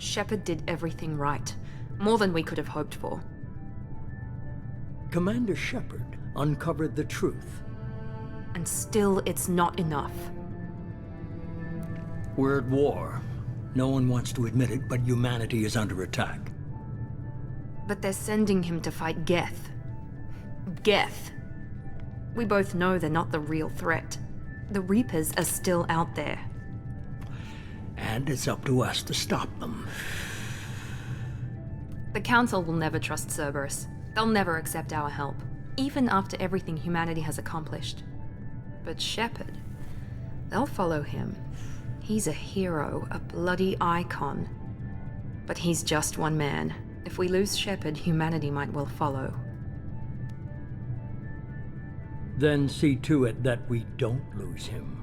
Shepard did everything right. More than we could have hoped for. Commander Shepard uncovered the truth. And still, it's not enough. We're at war. No one wants to admit it, but humanity is under attack. But they're sending him to fight Geth. Geth. We both know they're not the real threat. The Reapers are still out there. And it's up to us to stop them. The Council will never trust Cerberus. They'll never accept our help, even after everything humanity has accomplished. But Shepard, they'll follow him. He's a hero, a bloody icon. But he's just one man. If we lose Shepard, humanity might well follow. Then see to it that we don't lose him.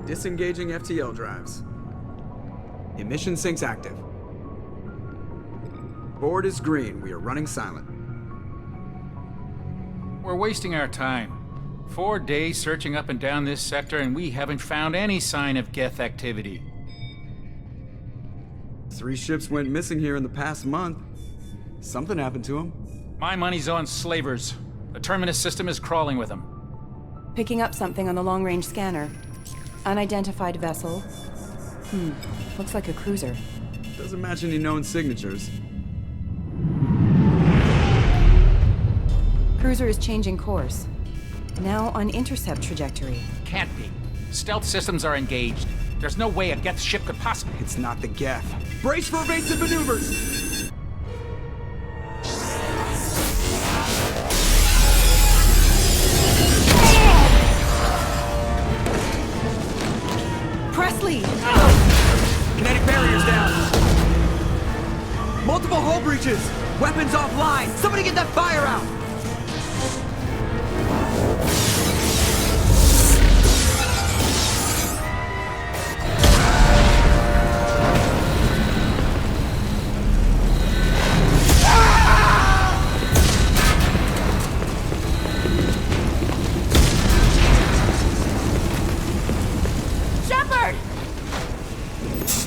Disengaging FTL drives. Emission sinks active. Board is green. We are running silent. We're wasting our time. 4 days searching up and down this sector, and we haven't found any sign of Geth activity. 3 ships went missing here in the past month. Something happened to them. My money's on slavers. The Terminus system is crawling with them. Picking up something on the long-range scanner. Unidentified vessel. Looks like a cruiser. Doesn't match any known signatures. Cruiser is changing course. Now on intercept trajectory. Can't be. Stealth systems are engaged. There's no way a Geth ship could possibly... It's not the Geth. Brace for evasive maneuvers! Presley! Kinetic barriers down! Multiple hull breaches! Weapons offline! Somebody get that fire out!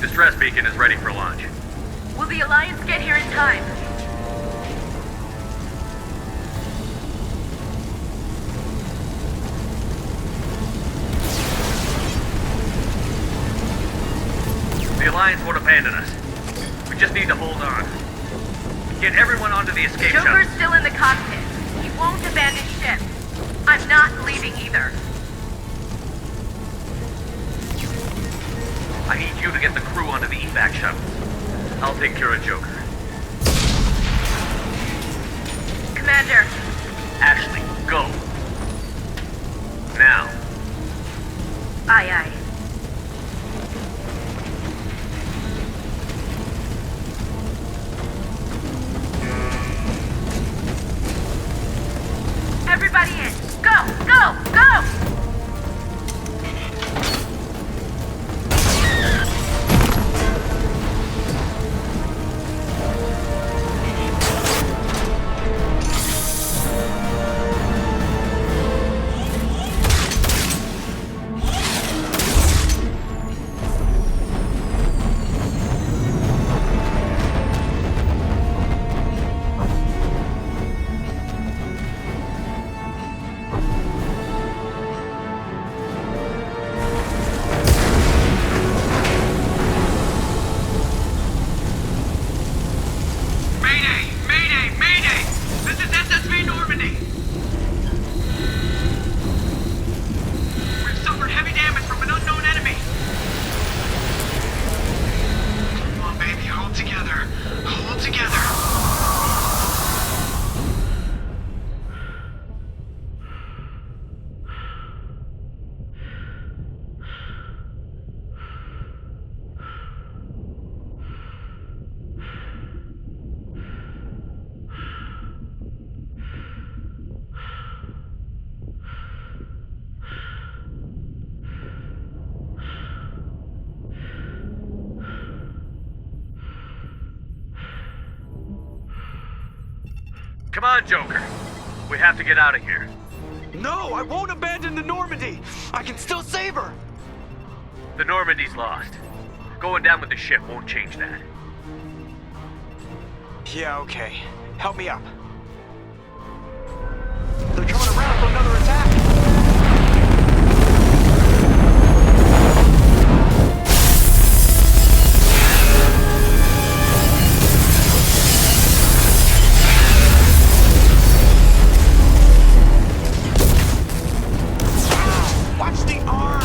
Distress beacon is ready for launch. Will the Alliance get here in time? The Alliance won't abandon us. We just need to hold on. Get everyone onto the escape shuttle. Joker's still in the cockpit. He won't abandon ship. I'm not leaving either. I need you to get the crew onto the evac shuttle. I'll take care of Joker. Commander. Ashley, go. Now. Aye, aye. Everybody in. Go, go, go! Come on, Joker. We have to get out of here. No, I won't abandon the Normandy. I can still save her. The Normandy's lost. Going down with the ship won't change that. Yeah, okay. Help me up. They're coming around for another attack. Watch the arm!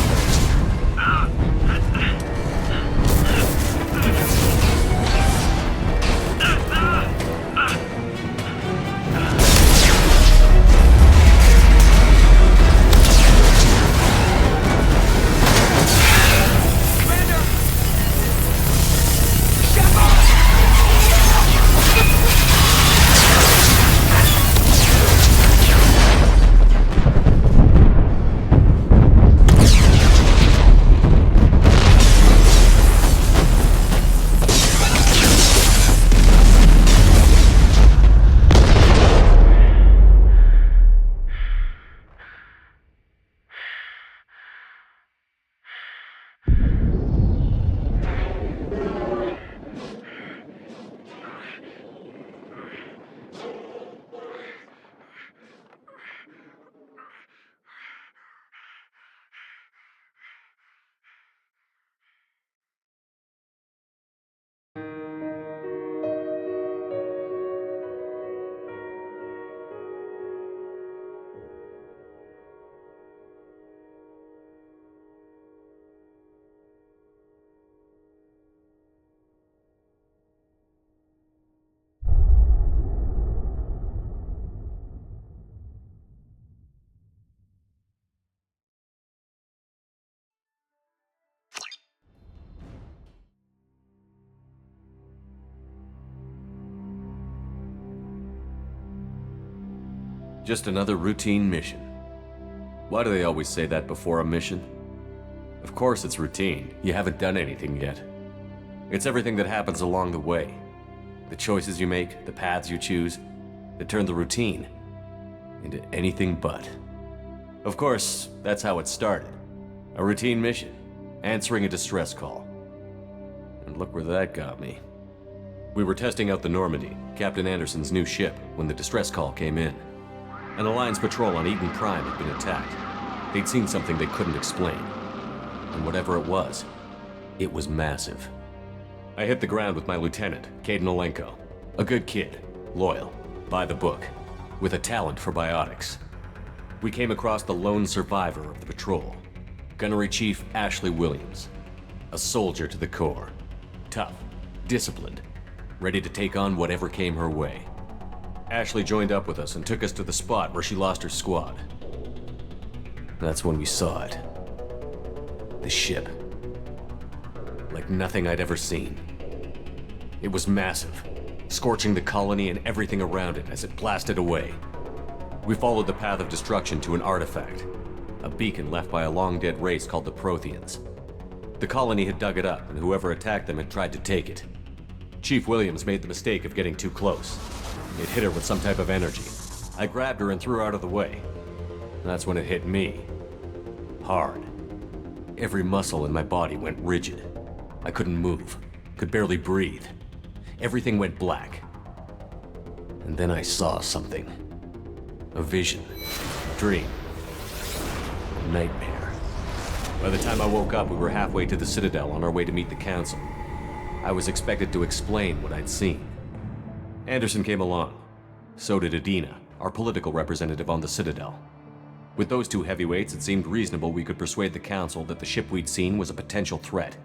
Just another routine mission. Why do they always say that before a mission? Of course it's routine. You haven't done anything yet. It's everything that happens along the way. The choices you make, the paths you choose, that turn the routine into anything but. Of course, that's how it started. A routine mission, answering a distress call. And look where that got me. We were testing out the Normandy, Captain Anderson's new ship, when the distress call came in. An Alliance patrol on Eden Prime had been attacked. They'd seen something they couldn't explain. And whatever it was massive. I hit the ground with my lieutenant, Caden Olenko. A good kid, loyal, by the book, with a talent for biotics. We came across the lone survivor of the patrol, Gunnery Chief Ashley Williams. A soldier to the core. Tough, disciplined, ready to take on whatever came her way. Ashley joined up with us and took us to the spot where she lost her squad. That's when we saw it. The ship. Like nothing I'd ever seen. It was massive, scorching the colony and everything around it as it blasted away. We followed the path of destruction to an artifact, a beacon left by a long-dead race called the Protheans. The colony had dug it up, and whoever attacked them had tried to take it. Chief Williams made the mistake of getting too close. It hit her with some type of energy. I grabbed her and threw her out of the way. That's when it hit me. Hard. Every muscle in my body went rigid. I couldn't move, could barely breathe. Everything went black. And then I saw something. A vision. A dream. A nightmare. By the time I woke up, we were halfway to the Citadel on our way to meet the Council. I was expected to explain what I'd seen. Anderson came along. So did Adina, our political representative on the Citadel. With those two heavyweights, it seemed reasonable we could persuade the Council that the ship we'd seen was a potential threat,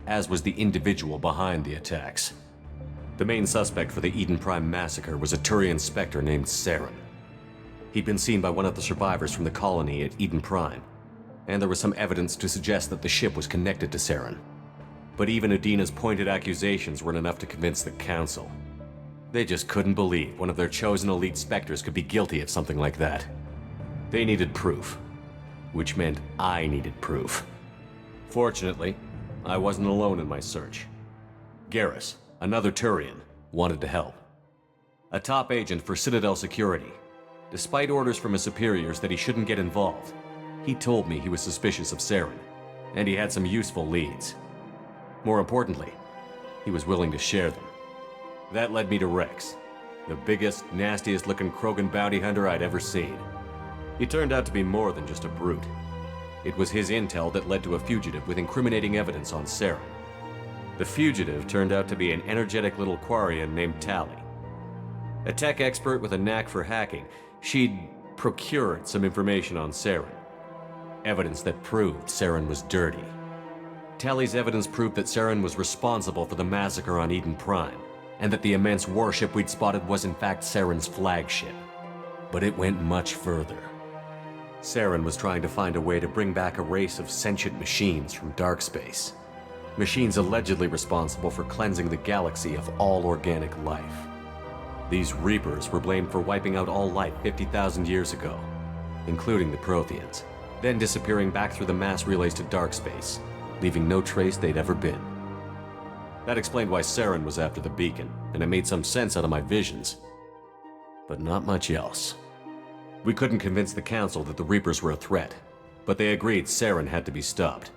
as was the individual behind the attacks. The main suspect for the Eden Prime massacre was a Turian Spectre named Saren. He'd been seen by one of the survivors from the colony at Eden Prime, and there was some evidence to suggest that the ship was connected to Saren. But even Adina's pointed accusations weren't enough to convince the Council. They just couldn't believe one of their chosen elite Spectres could be guilty of something like that. They needed proof, which meant I needed proof. Fortunately, I wasn't alone in my search. Garrus, another Turian, wanted to help. a top agent for Citadel Security. Despite orders from his superiors that he shouldn't get involved, he told me he was suspicious of Saren, and he had some useful leads. More importantly, he was willing to share them. That led me to Rex, the biggest, nastiest looking Krogan bounty hunter I'd ever seen. He turned out to be more than just a brute. It was his intel that led to a fugitive with incriminating evidence on Saren. The fugitive turned out to be an energetic little Quarian named Tali. A tech expert with a knack for hacking, she'd procured some information on Saren. Evidence that proved Saren was dirty. Tali's evidence proved that Saren was responsible for the massacre on Eden Prime, and that the immense warship we'd spotted was in fact Saren's flagship. But it went much further. Saren was trying to find a way to bring back a race of sentient machines from dark space. Machines allegedly responsible for cleansing the galaxy of all organic life. These Reapers were blamed for wiping out all life 50,000 years ago, including the Protheans, then disappearing back through the mass relays to dark space, leaving no trace they'd ever been. That explained why Saren was after the beacon, and it made some sense out of my visions. But not much else. We couldn't convince the Council that the Reapers were a threat, but they agreed Saren had to be stopped.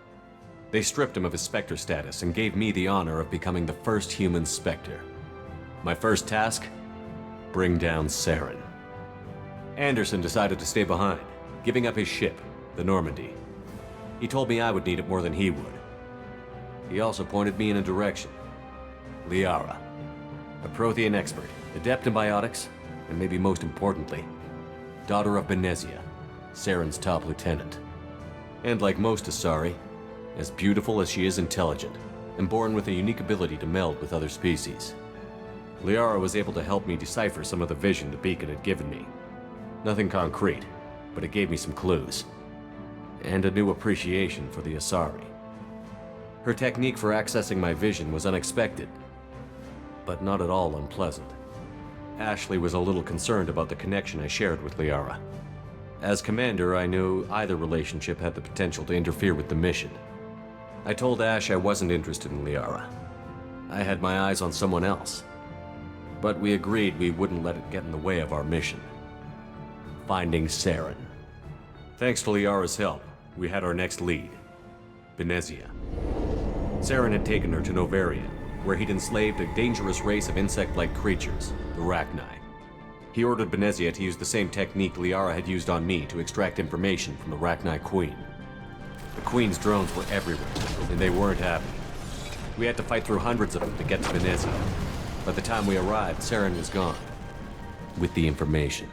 They stripped him of his Spectre status and gave me the honor of becoming the first human Spectre. My first task? Bring down Saren. Anderson decided to stay behind, giving up his ship, the Normandy. He told me I would need it more than he would. He also pointed me in a direction. Liara, a Prothean expert, adept in biotics, and maybe most importantly, daughter of Benezia, Saren's top lieutenant. And like most Asari, as beautiful as she is intelligent, and born with a unique ability to meld with other species. Liara was able to help me decipher some of the vision the beacon had given me. Nothing concrete, but it gave me some clues. And a new appreciation for the Asari. Her technique for accessing my vision was unexpected, but not at all unpleasant. Ashley was a little concerned about the connection I shared with Liara. As commander, I knew either relationship had the potential to interfere with the mission. I told Ash I wasn't interested in Liara. I had my eyes on someone else. But we agreed we wouldn't let it get in the way of our mission. Finding Saren. Thanks to Liara's help, we had our next lead, Benezia. Saren had taken her to Novaria, where he'd enslaved a dangerous race of insect-like creatures, the Rachni. He ordered Benezia to use the same technique Liara had used on me to extract information from the Rachni Queen. The Queen's drones were everywhere, and they weren't happy. We had to fight through hundreds of them to get to Benezia. By the time we arrived, Saren was gone, with the information.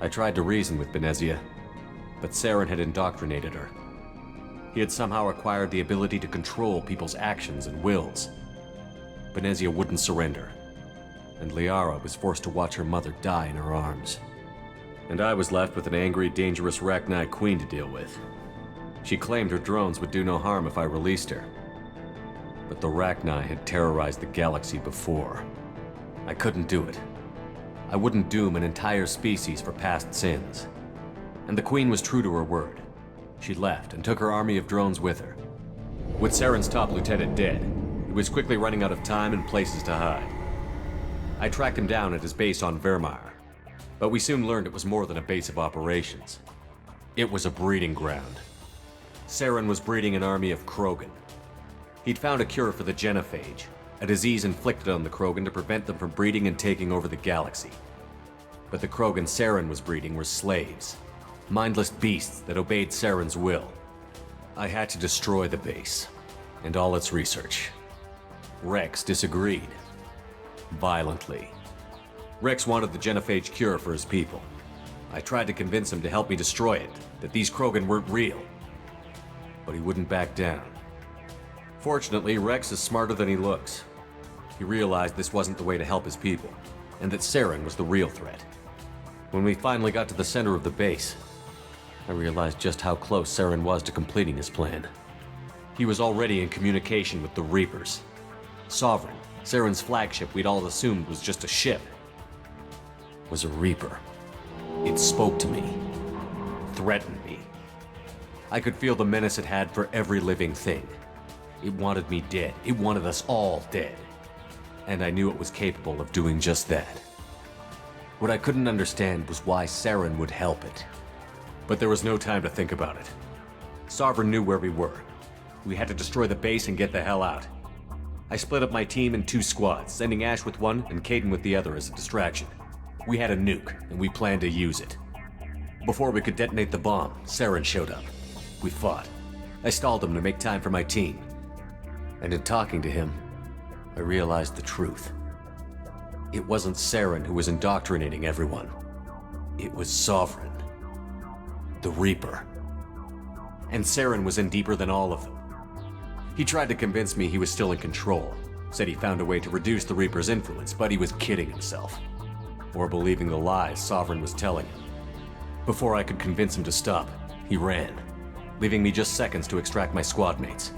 I tried to reason with Benezia, but Saren had indoctrinated her. He had somehow acquired the ability to control people's actions and wills. Benezia wouldn't surrender, and Liara was forced to watch her mother die in her arms. And I was left with an angry, dangerous Rachni Queen to deal with. She claimed her drones would do no harm if I released her. But the Rachni had terrorized the galaxy before. I couldn't do it. I wouldn't doom an entire species for past sins. And the Queen was true to her word. She left and took her army of drones with her. With Saren's top lieutenant dead, he was quickly running out of time and places to hide. I tracked him down at his base on Vermeer, but we soon learned it was more than a base of operations. It was a breeding ground. Saren was breeding an army of Krogan. He'd found a cure for the genophage, a disease inflicted on the Krogan to prevent them from breeding and taking over the galaxy. But the Krogan Saren was breeding were slaves, mindless beasts that obeyed Saren's will. I had to destroy the base, and all its research. Rex disagreed. Violently. Rex wanted the genophage cure for his people. I tried to convince him to help me destroy it, that these Krogan weren't real. But he wouldn't back down. Fortunately, Rex is smarter than he looks. He realized this wasn't the way to help his people, and that Saren was the real threat. When we finally got to the center of the base, I realized just how close Saren was to completing his plan. He was already in communication with the Reapers. Sovereign, Saren's flagship we'd all assumed was just a ship, was a Reaper. It spoke to me, threatened me. I could feel the menace it had for every living thing. It wanted me dead. It wanted us all dead. And I knew it was capable of doing just that. What I couldn't understand was why Saren would help it. But there was no time to think about it. Sovereign knew where we were. We had to destroy the base and get the hell out. I split up my team in 2 squads, sending Ash with one and Caden with the other as a distraction. We had a nuke, and we planned to use it. Before we could detonate the bomb, Saren showed up. We fought. I stalled him to make time for my team. And in talking to him, I realized the truth. It wasn't Saren who was indoctrinating everyone. It was Sovereign. The Reaper. And Saren was in deeper than all of them. He tried to convince me he was still in control, said he found a way to reduce the Reaper's influence, but he was kidding himself. Or believing the lies Sovereign was telling him. Before I could convince him to stop, he ran, leaving me just seconds to extract my squad mates.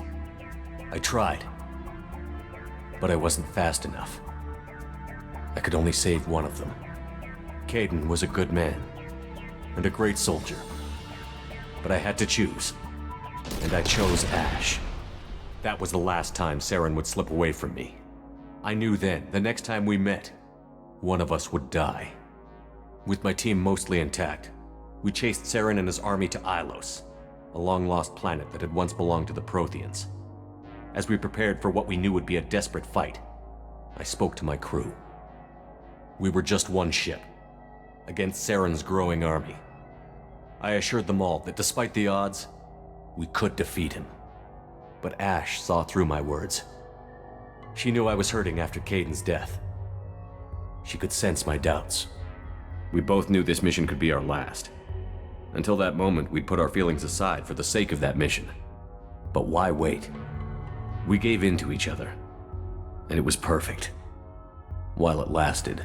I tried, but I wasn't fast enough. I could only save one of them. Caden was a good man, and a great soldier. But I had to choose, and I chose Ash. That was the last time Saren would slip away from me. I knew then, the next time we met, one of us would die. With my team mostly intact, we chased Saren and his army to Ilos, a long-lost planet that had once belonged to the Protheans. As we prepared for what we knew would be a desperate fight, I spoke to my crew. We were just one ship, against Saren's growing army. I assured them all that despite the odds, we could defeat him. But Ash saw through my words. She knew I was hurting after Caden's death. She could sense my doubts. We both knew this mission could be our last. Until that moment, we'd put our feelings aside for the sake of that mission. But why wait? We gave in to each other, and it was perfect. While it lasted.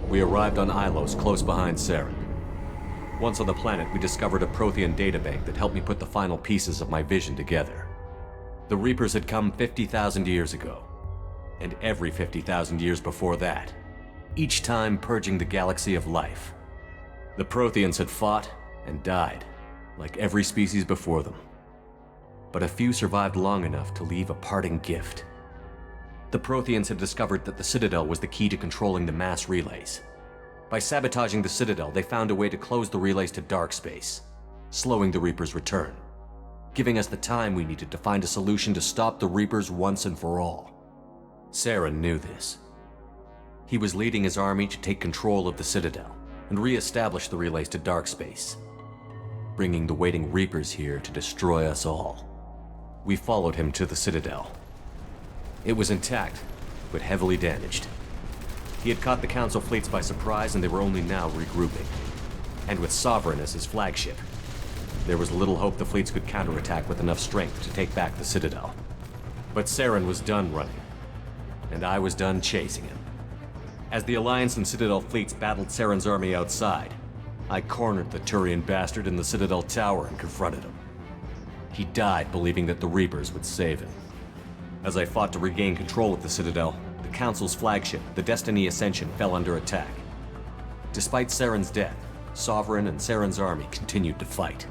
We arrived on Ilos, close behind Saren. Once on the planet, we discovered a Prothean databank that helped me put the final pieces of my vision together. The Reapers had come 50,000 years ago, and every 50,000 years before that, each time purging the galaxy of life. The Protheans had fought and died, like every species before them. But a few survived long enough to leave a parting gift. The Protheans had discovered that the Citadel was the key to controlling the mass relays. By sabotaging the Citadel, they found a way to close the relays to dark space, slowing the Reaper's return, giving us the time we needed to find a solution to stop the Reapers once and for all. Saren knew this. He was leading his army to take control of the Citadel and re-establish the relays to dark space, bringing the waiting Reapers here to destroy us all. We followed him to the Citadel. It was intact, but heavily damaged. He had caught the Council fleets by surprise, and they were only now regrouping. And with Sovereign as his flagship, there was little hope the fleets could counterattack with enough strength to take back the Citadel. But Saren was done running, and I was done chasing him. As the Alliance and Citadel fleets battled Saren's army outside, I cornered the Turian bastard in the Citadel tower and confronted him. He died believing that the Reapers would save him. As I fought to regain control of the Citadel, the Council's flagship, the Destiny Ascension, fell under attack. Despite Saren's death, Sovereign and Saren's army continued to fight.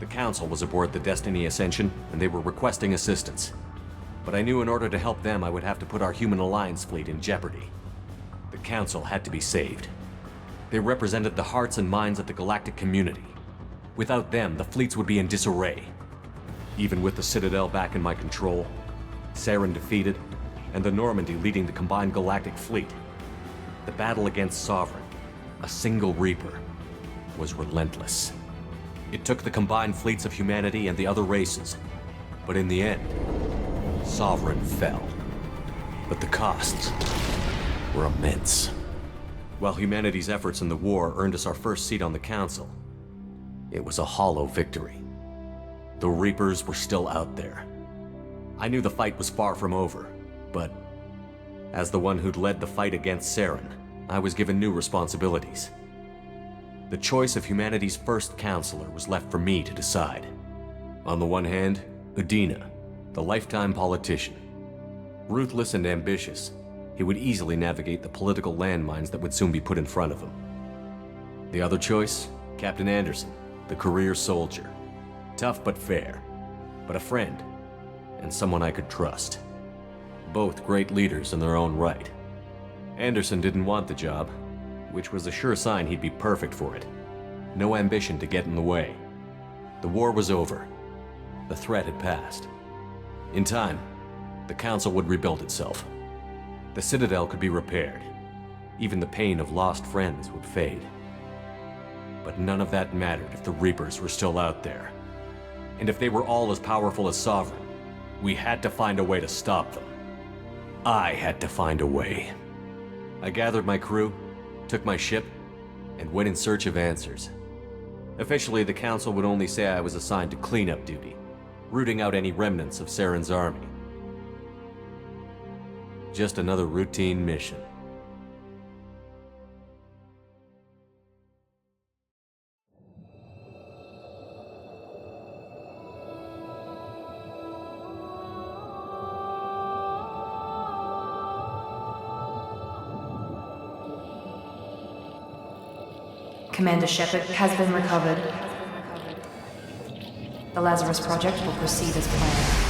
The Council was aboard the Destiny Ascension, and they were requesting assistance. But I knew in order to help them, I would have to put our Human Alliance fleet in jeopardy. The Council had to be saved. They represented the hearts and minds of the galactic community. Without them, the fleets would be in disarray. Even with the Citadel back in my control, Saren defeated, and the Normandy leading the combined galactic fleet, the battle against Sovereign, a single Reaper, was relentless. It took the combined fleets of humanity and the other races, but in the end, Sovereign fell. But the costs were immense. While humanity's efforts in the war earned us our first seat on the Council, it was a hollow victory. The Reapers were still out there. I knew the fight was far from over, but as the one who'd led the fight against Saren, I was given new responsibilities. The choice of humanity's first counselor was left for me to decide. On the one hand, Udina, the lifetime politician. Ruthless and ambitious, he would easily navigate the political landmines that would soon be put in front of him. The other choice, Captain Anderson, the career soldier. Tough but fair, but a friend, and someone I could trust. Both great leaders in their own right. Anderson didn't want the job, which was a sure sign he'd be perfect for it. No ambition to get in the way. The war was over. The threat had passed. In time, the Council would rebuild itself. The Citadel could be repaired. Even the pain of lost friends would fade. But none of that mattered if the Reapers were still out there. And if they were all as powerful as Sovereign, we had to find a way to stop them. I had to find a way. I gathered my crew, took my ship, and went in search of answers. Officially, the Council would only say I was assigned to cleanup duty, rooting out any remnants of Saren's army. Just another routine mission. Commander Shepard has been recovered. The Lazarus Project will proceed as planned.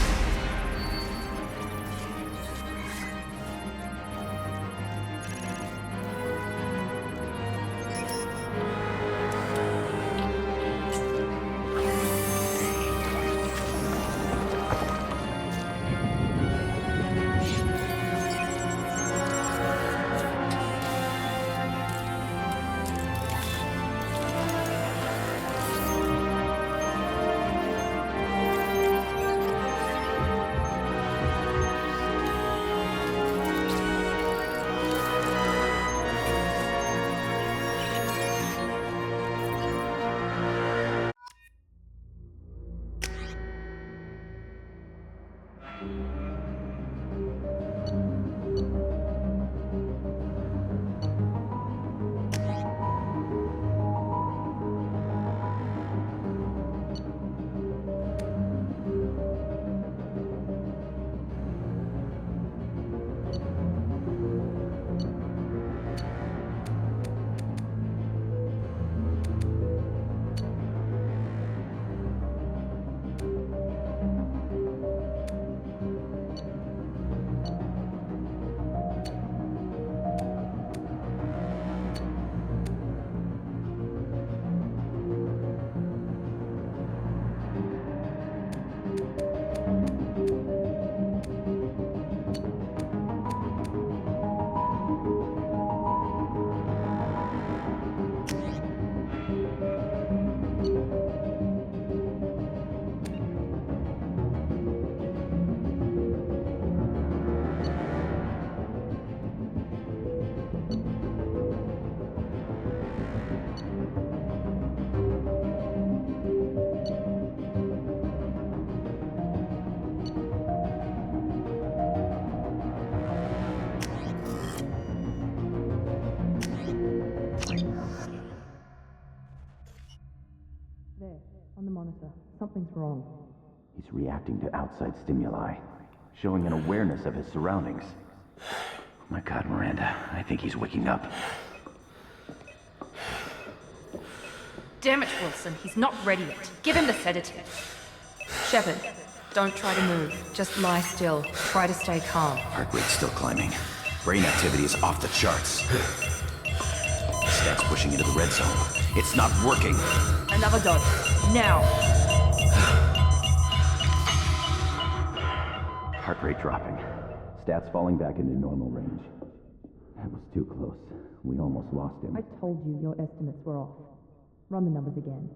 On the monitor. Something's wrong. He's reacting to outside stimuli, showing an awareness of his surroundings. Oh my God, Miranda, I think he's waking up. Damn it, Wilson. He's not ready yet. Give him the sedative. Shepard, don't try to move. Just lie still. Try to stay calm. Heart rate's still climbing. Brain activity is off the charts. Stats pushing into the red zone. It's not working. Another dose. Now. Heart rate dropping. Stats falling back into normal range. That was too close. We almost lost him. I told you your estimates were off. Run the numbers again.